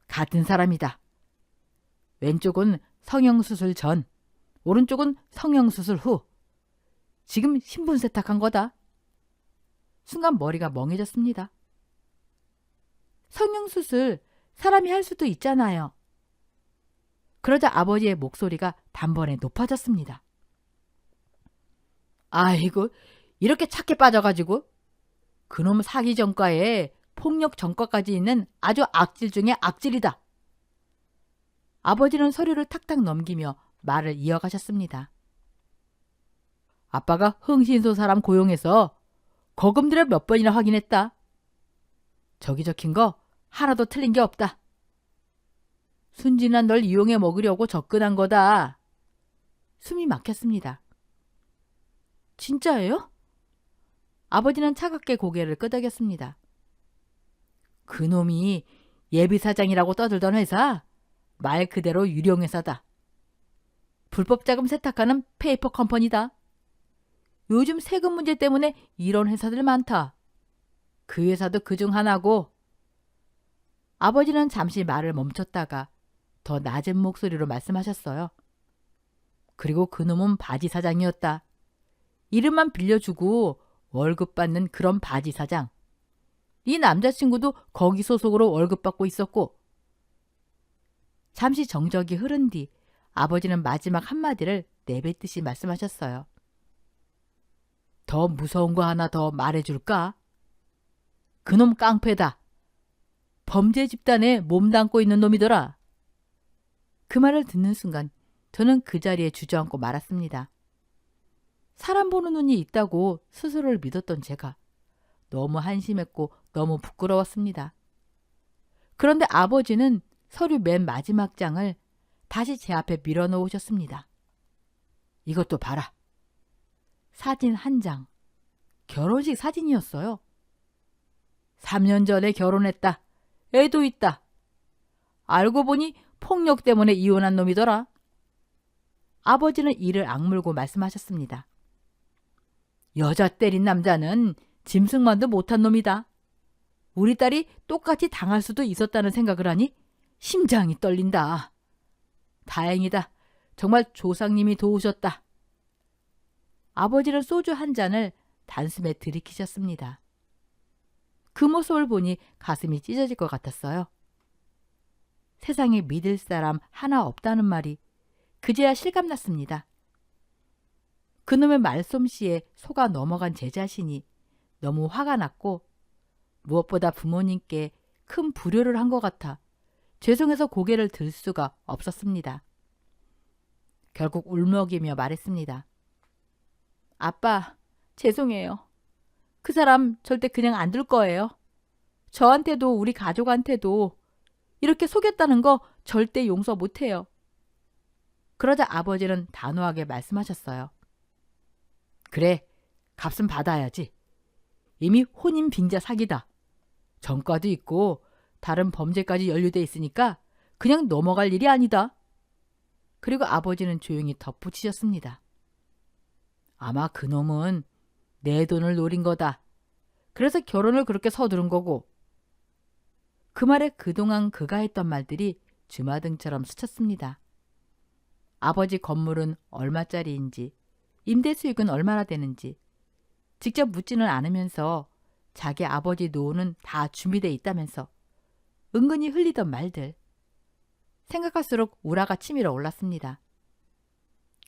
S1: 같은 사람이다. 왼쪽은 성형수술 전, 오른쪽은 성형수술 후. 지금 신분 세탁한 거다. 순간 머리가 멍해졌습니다. 성형수술 사람이 할 수도 있잖아요. 그러자 아버지의 목소리가 단번에 높아졌습니다. 아이고, 이렇게 착해 빠져가지고. 그놈 사기 전과에 폭력 전과까지 있는 아주 악질 중에 악질이다. 아버지는 서류를 탁탁 넘기며 말을 이어가셨습니다. 아빠가 흥신소 사람 고용해서 거금 들여 몇 번이나 확인했다. 저기 적힌 거 하나도 틀린 게 없다. 순진한 널 이용해 먹으려고 접근한 거다. 숨이 막혔습니다. 진짜예요? 아버지는 차갑게 고개를 끄덕였습니다. 그놈이 예비사장이라고 떠들던 회사, 말 그대로 유령회사다. 불법 자금 세탁하는 페이퍼 컴퍼니다. 요즘 세금 문제 때문에 이런 회사들 많다. 그 회사도 그중 하나고. 아버지는 잠시 말을 멈췄다가 더 낮은 목소리로 말씀하셨어요. 그리고 그놈은 바지 사장이었다. 이름만 빌려주고 월급 받는 그런 바지 사장. 이 남자친구도 거기 소속으로 월급 받고 있었고. 잠시 정적이 흐른 뒤 아버지는 마지막 한마디를 내뱉듯이 말씀하셨어요. 더 무서운 거 하나 더 말해줄까? 그놈 깡패다. 범죄 집단에 몸담고 있는 놈이더라. 그 말을 듣는 순간 저는 그 자리에 주저앉고 말았습니다. 사람 보는 눈이 있다고 스스로를 믿었던 제가 너무 한심했고 너무 부끄러웠습니다. 그런데 아버지는 서류 맨 마지막 장을 다시 제 앞에 밀어놓으셨습니다. 이것도 봐라. 사진 한 장. 결혼식 사진이었어요. 3년 전에 결혼했다. 애도 있다. 알고 보니 폭력 때문에 이혼한 놈이더라. 아버지는 이를 악물고 말씀하셨습니다. 여자 때린 남자는 짐승만도 못한 놈이다. 우리 딸이 똑같이 당할 수도 있었다는 생각을 하니 심장이 떨린다. 다행이다. 정말 조상님이 도우셨다. 아버지는 소주 한 잔을 단숨에 들이키셨습니다. 그 모습을 보니 가슴이 찢어질 것 같았어요. 세상에 믿을 사람 하나 없다는 말이 그제야 실감났습니다. 그놈의 말솜씨에 속아 넘어간 제 자신이 너무 화가 났고 무엇보다 부모님께 큰 불효를 한 것 같아 죄송해서 고개를 들 수가 없었습니다. 결국 울먹이며 말했습니다. 아빠, 죄송해요. 그 사람 절대 그냥 안 둘 거예요. 저한테도 우리 가족한테도 이렇게 속였다는 거 절대 용서 못해요. 그러자 아버지는 단호하게 말씀하셨어요. 그래, 값은 받아야지. 이미 혼인 빙자 사기다. 전과도 있고 다른 범죄까지 연루돼 있으니까 그냥 넘어갈 일이 아니다. 그리고 아버지는 조용히 덧붙이셨습니다. 아마 그놈은 내 돈을 노린 거다. 그래서 결혼을 그렇게 서두른 거고. 그 말에 그동안 그가 했던 말들이 주마등처럼 스쳤습니다. 아버지 건물은 얼마짜리인지, 임대 수익은 얼마나 되는지 직접 묻지는 않으면서 자기 아버지 노후는 다 준비돼 있다면서 은근히 흘리던 말들. 생각할수록 우라가 치밀어 올랐습니다.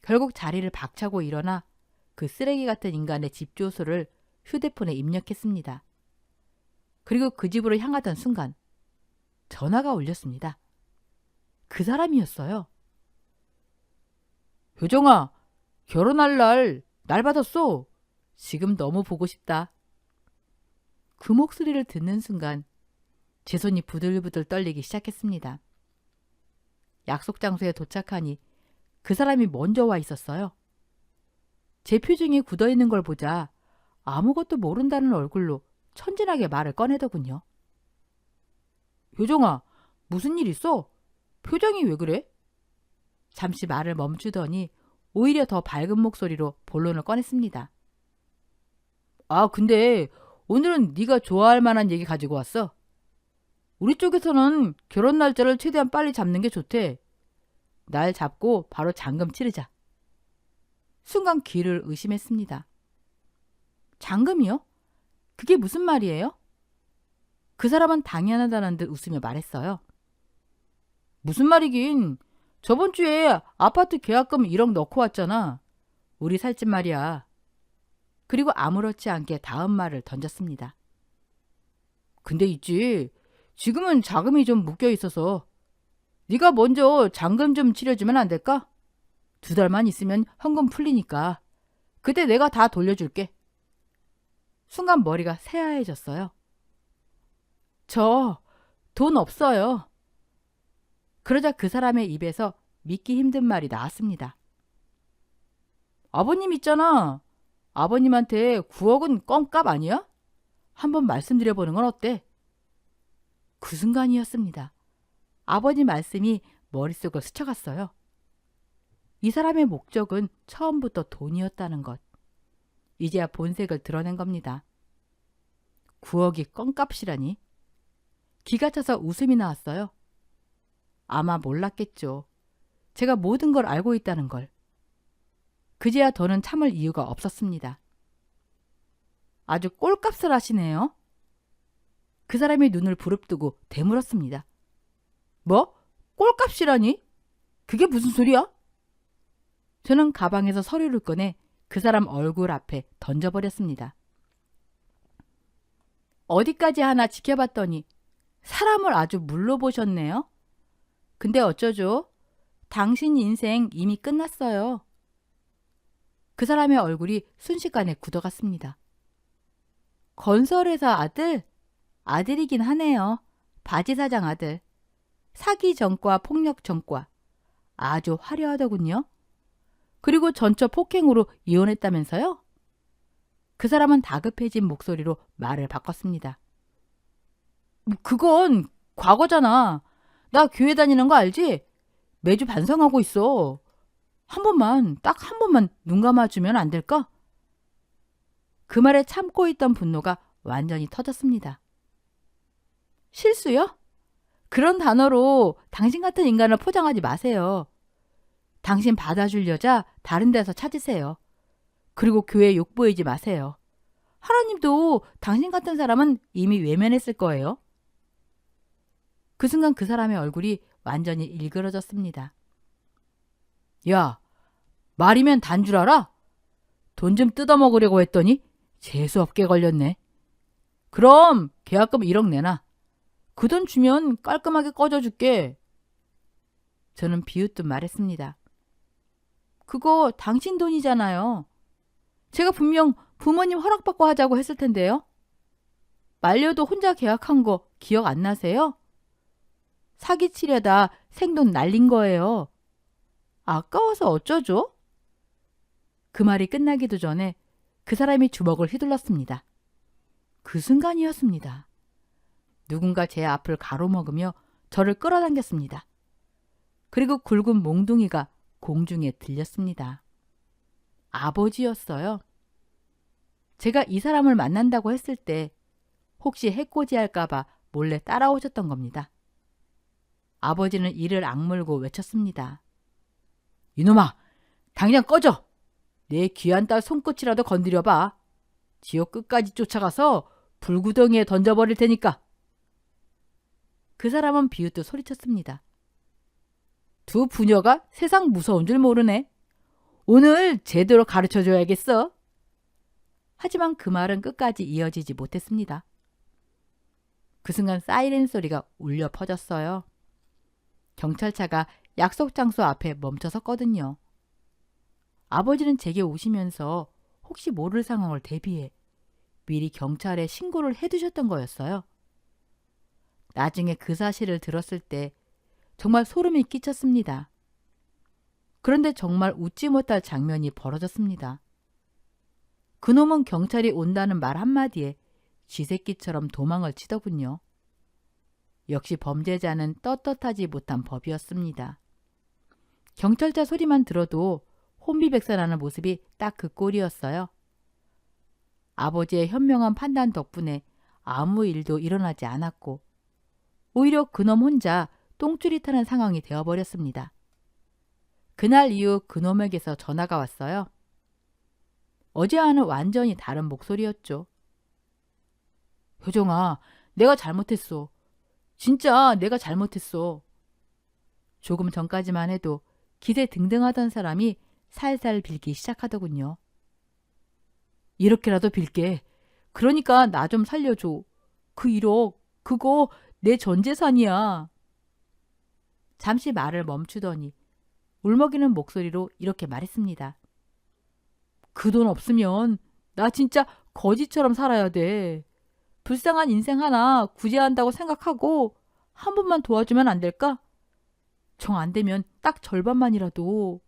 S1: 결국 자리를 박차고 일어나 그 쓰레기 같은 인간의 집 주소를 휴대폰에 입력했습니다. 그리고 그 집으로 향하던 순간 전화가 울렸습니다. 그 사람이었어요. 효정아, 결혼할 날 받았어. 지금 너무 보고 싶다. 그 목소리를 듣는 순간 제 손이 부들부들 떨리기 시작했습니다. 약속 장소에 도착하니 그 사람이 먼저 와 있었어요. 제 표정이 굳어있는 걸 보자 아무것도 모른다는 얼굴로 천진하게 말을 꺼내더군요. 효정아, 무슨 일 있어? 표정이 왜 그래? 잠시 말을 멈추더니 오히려 더 밝은 목소리로 본론을 꺼냈습니다. 아, 근데 오늘은 네가 좋아할 만한 얘기 가지고 왔어. 우리 쪽에서는 결혼 날짜를 최대한 빨리 잡는 게 좋대. 날 잡고 바로 잔금 치르자. 순간 귀를 의심했습니다. 잔금이요? 그게 무슨 말이에요? 그 사람은 당연하다는 듯 웃으며 말했어요. 무슨 말이긴. 저번 주에 아파트 계약금 1억 넣고 왔잖아. 우리 살 집 말이야. 그리고 아무렇지 않게 다음 말을 던졌습니다. 근데 있지. 지금은 자금이 좀 묶여 있어서 네가 먼저 잔금 좀 치려주면 안 될까? 2달만 있으면 현금 풀리니까 그때 내가 다 돌려줄게. 순간 머리가 새하얘졌어요. 저 돈 없어요. 그러자 그 사람의 입에서 믿기 힘든 말이 나왔습니다. 아버님 있잖아. 아버님한테 9억은 껌값 아니야? 한번 말씀드려보는 건 어때? 그 순간이었습니다. 아버지 말씀이 머릿속을 스쳐갔어요. 이 사람의 목적은 처음부터 돈이었다는 것. 이제야 본색을 드러낸 겁니다. 9억이 껌값이라니. 기가 차서 웃음이 나왔어요. 아마 몰랐겠죠. 제가 모든 걸 알고 있다는 걸. 그제야 더는 참을 이유가 없었습니다. 아주 꼴값을 하시네요. 그 사람이 눈을 부릅뜨고 되물었습니다. 뭐? 꼴값이라니? 그게 무슨 소리야? 저는 가방에서 서류를 꺼내 그 사람 얼굴 앞에 던져버렸습니다. 어디까지 하나 지켜봤더니 사람을 아주 물러보셨네요. 근데 어쩌죠? 당신 인생 이미 끝났어요. 그 사람의 얼굴이 순식간에 굳어갔습니다. 건설회사 아들? 아들이긴 하네요. 바지 사장 아들. 사기 전과 폭력 전과. 아주 화려하더군요. 그리고 전처 폭행으로 이혼했다면서요? 그 사람은 다급해진 목소리로 말을 바꿨습니다. 그건 과거잖아. 나 교회 다니는 거 알지? 매주 반성하고 있어. 한 번만, 딱 한 번만 눈 감아주면 안 될까? 그 말에 참고 있던 분노가 완전히 터졌습니다. 실수요? 그런 단어로 당신 같은 인간을 포장하지 마세요. 당신 받아줄 여자 다른 데서 찾으세요. 그리고 교회에 욕보이지 마세요. 하나님도 당신 같은 사람은 이미 외면했을 거예요. 그 순간 그 사람의 얼굴이 완전히 일그러졌습니다. 야, 말이면 단 줄 알아? 돈 좀 뜯어먹으려고 했더니 재수없게 걸렸네. 그럼 계약금 1억 내놔. 그 돈 주면 깔끔하게 꺼져줄게. 저는 비웃듯 말했습니다. 그거 당신 돈이잖아요. 제가 분명 부모님 허락받고 하자고 했을 텐데요. 말려도 혼자 계약한 거 기억 안 나세요? 사기치려다 생돈 날린 거예요. 아까워서 어쩌죠? 그 말이 끝나기도 전에 그 사람이 주먹을 휘둘렀습니다. 그 순간이었습니다. 누군가 제 앞을 가로막으며 저를 끌어당겼습니다. 그리고 굵은 몽둥이가 공중에 들렸습니다. 아버지였어요. 제가 이 사람을 만난다고 했을 때 혹시 해코지할까봐 몰래 따라오셨던 겁니다. 아버지는 이를 악물고 외쳤습니다. 이놈아, 당장 꺼져! 내 귀한 딸 손끝이라도 건드려봐. 지옥 끝까지 쫓아가서 불구덩이에 던져버릴 테니까. 그 사람은 비웃듯 소리쳤습니다. 두 부녀가 세상 무서운 줄 모르네. 오늘 제대로 가르쳐줘야겠어. 하지만 그 말은 끝까지 이어지지 못했습니다. 그 순간 사이렌 소리가 울려 퍼졌어요. 경찰차가 약속 장소 앞에 멈춰섰거든요. 아버지는 제게 오시면서 혹시 모를 상황을 대비해 미리 경찰에 신고를 해두셨던 거였어요. 나중에 그 사실을 들었을 때 정말 소름이 끼쳤습니다. 그런데 정말 웃지 못할 장면이 벌어졌습니다. 그놈은 경찰이 온다는 말 한마디에 쥐새끼처럼 도망을 치더군요. 역시 범죄자는 떳떳하지 못한 법이었습니다. 경찰차 소리만 들어도 혼비백산하는 모습이 딱 그 꼴이었어요. 아버지의 현명한 판단 덕분에 아무 일도 일어나지 않았고 오히려 그놈 혼자 똥줄이 타는 상황이 되어버렸습니다. 그날 이후 그놈에게서 전화가 왔어요. 어제와는 완전히 다른 목소리였죠. 효정아, 내가 잘못했어. 진짜 내가 잘못했어. 조금 전까지만 해도 기세등등하던 사람이 살살 빌기 시작하더군요. 이렇게라도 빌게. 그러니까 나 좀 살려줘. 그 1억, 그거 내 전 재산이야. 잠시 말을 멈추더니 울먹이는 목소리로 이렇게 말했습니다. 그 돈 없으면 나 진짜 거지처럼 살아야 돼. 불쌍한 인생 하나 구제한다고 생각하고 한 번만 도와주면 안 될까? 정 안 되면 딱 절반만이라도.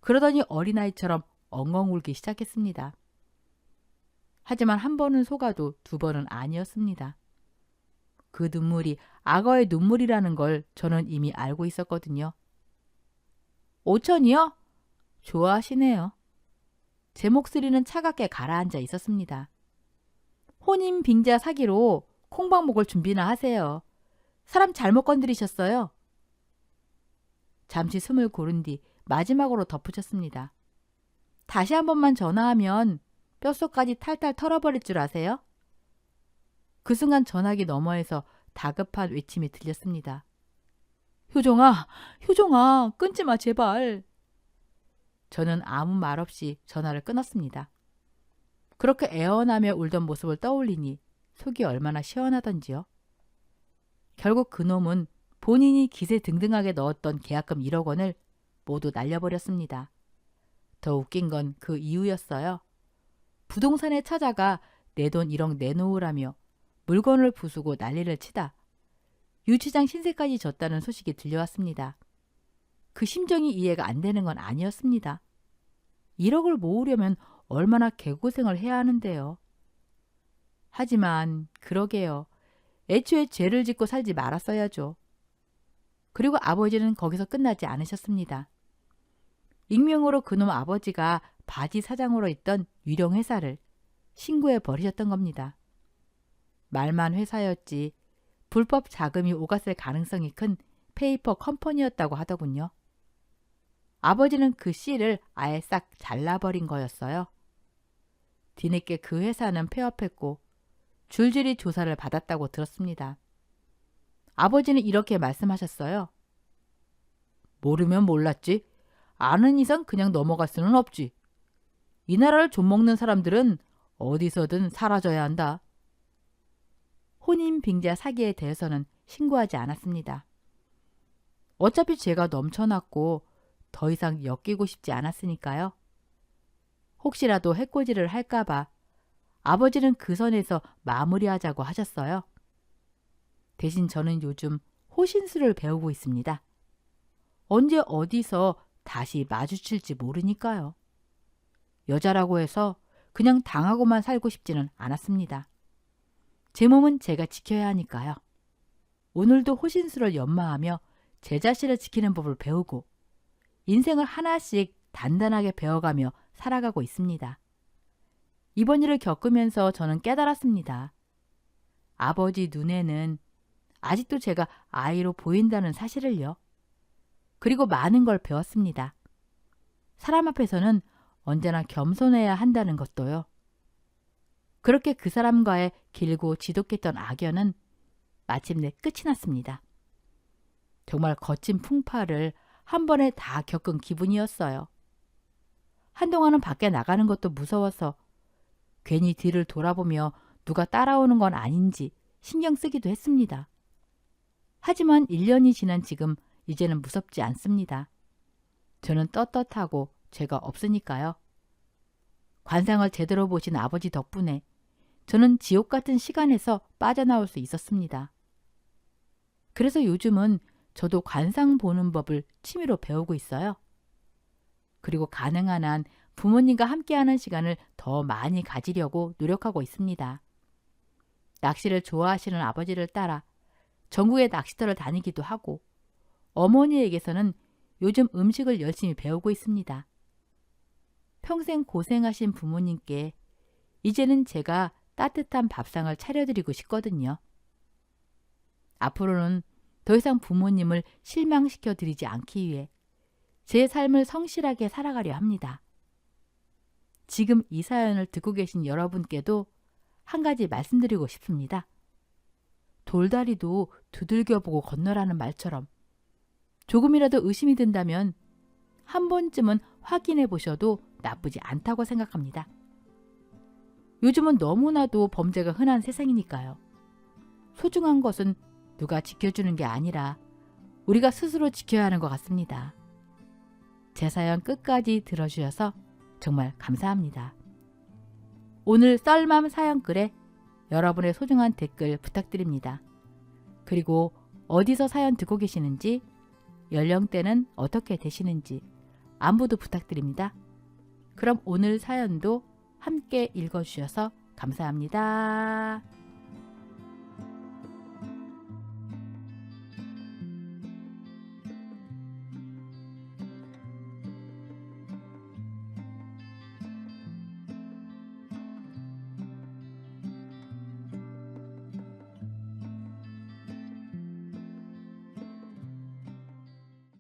S1: 그러더니 어린아이처럼 엉엉 울기 시작했습니다. 하지만 한 번은 속아도 두 번은 아니었습니다. 그 눈물이 악어의 눈물이라는 걸 저는 이미 알고 있었거든요. 5천이요? 좋아하시네요. 제 목소리는 차갑게 가라앉아 있었습니다. 혼인 빙자 사기로 콩밥 먹을 준비나 하세요. 사람 잘못 건드리셨어요. 잠시 숨을 고른 뒤 마지막으로 덧붙였습니다. 다시 한 번만 전화하면 뼛속까지 탈탈 털어버릴 줄 아세요? 그 순간 전화기 너머에서 다급한 외침이 들렸습니다. 효정아, 효정아, 끊지 마 제발. 저는 아무 말 없이 전화를 끊었습니다. 그렇게 애원하며 울던 모습을 떠올리니 속이 얼마나 시원하던지요. 결국 그놈은 본인이 기세등등하게 넣었던 계약금 1억 원을 모두 날려버렸습니다. 더 웃긴 건 그 이유였어요. 부동산에 찾아가 내 돈 1억 내놓으라며 물건을 부수고 난리를 치다 유치장 신세까지 졌다는 소식이 들려왔습니다. 그 심정이 이해가 안 되는 건 아니었습니다. 1억을 모으려면 얼마나 개고생을 해야 하는데요. 하지만 그러게요. 애초에 죄를 짓고 살지 말았어야죠. 그리고 아버지는 거기서 끝나지 않으셨습니다. 익명으로 그놈 아버지가 바지 사장으로 있던 유령 회사를 신고해 버리셨던 겁니다. 말만 회사였지 불법 자금이 오갔을 가능성이 큰 페이퍼 컴퍼니였다고 하더군요. 아버지는 그 씨를 아예 싹 잘라버린 거였어요. 뒤늦게 그 회사는 폐업했고 줄줄이 조사를 받았다고 들었습니다. 아버지는 이렇게 말씀하셨어요. 모르면 몰랐지. 아는 이상 그냥 넘어갈 수는 없지. 이 나라를 좀먹는 사람들은 어디서든 사라져야 한다. 혼인 빙자 사기에 대해서는 신고하지 않았습니다. 어차피 죄가 넘쳐났고 더 이상 엮이고 싶지 않았으니까요. 혹시라도 해코지를 할까봐 아버지는 그 선에서 마무리하자고 하셨어요. 대신 저는 요즘 호신술을 배우고 있습니다. 언제 어디서 다시 마주칠지 모르니까요. 여자라고 해서 그냥 당하고만 살고 싶지는 않았습니다. 제 몸은 제가 지켜야 하니까요. 오늘도 호신술을 연마하며 제 자신을 지키는 법을 배우고 인생을 하나씩 단단하게 배워가며 살아가고 있습니다. 이번 일을 겪으면서 저는 깨달았습니다. 아버지 눈에는 아직도 제가 아이로 보인다는 사실을요. 그리고 많은 걸 배웠습니다. 사람 앞에서는 언제나 겸손해야 한다는 것도요. 그렇게 그 사람과의 길고 지독했던 악연은 마침내 끝이 났습니다. 정말 거친 풍파를 한 번에 다 겪은 기분이었어요. 한동안은 밖에 나가는 것도 무서워서 괜히 뒤를 돌아보며 누가 따라오는 건 아닌지 신경 쓰기도 했습니다. 하지만 1년이 지난 지금 이제는 무섭지 않습니다. 저는 떳떳하고 죄가 없으니까요. 관상을 제대로 보신 아버지 덕분에 저는 지옥 같은 시간에서 빠져나올 수 있었습니다. 그래서 요즘은 저도 관상 보는 법을 취미로 배우고 있어요. 그리고 가능한 한 부모님과 함께하는 시간을 더 많이 가지려고 노력하고 있습니다. 낚시를 좋아하시는 아버지를 따라 전국의 낚시터를 다니기도 하고 어머니에게서는 요즘 음식을 열심히 배우고 있습니다. 평생 고생하신 부모님께 이제는 제가 따뜻한 밥상을 차려드리고 싶거든요. 앞으로는 더 이상 부모님을 실망시켜 드리지 않기 위해 제 삶을 성실하게 살아가려 합니다. 지금 이 사연을 듣고 계신 여러분께도 한 가지 말씀드리고 싶습니다. 돌다리도 두들겨보고 건너라는 말처럼 조금이라도 의심이 든다면 한 번쯤은 확인해 보셔도 나쁘지 않다고 생각합니다. 요즘은 너무나도 범죄가 흔한 세상이니까요. 소중한 것은 누가 지켜주는 게 아니라 우리가 스스로 지켜야 하는 것 같습니다. 제 사연 끝까지 들어주셔서 정말 감사합니다. 오늘 썰맘 사연글에 여러분의 소중한 댓글 부탁드립니다. 그리고 어디서 사연 듣고 계시는지, 연령대는 어떻게 되시는지 안부도 부탁드립니다. 그럼 오늘 사연도 함께 읽어주셔서 감사합니다.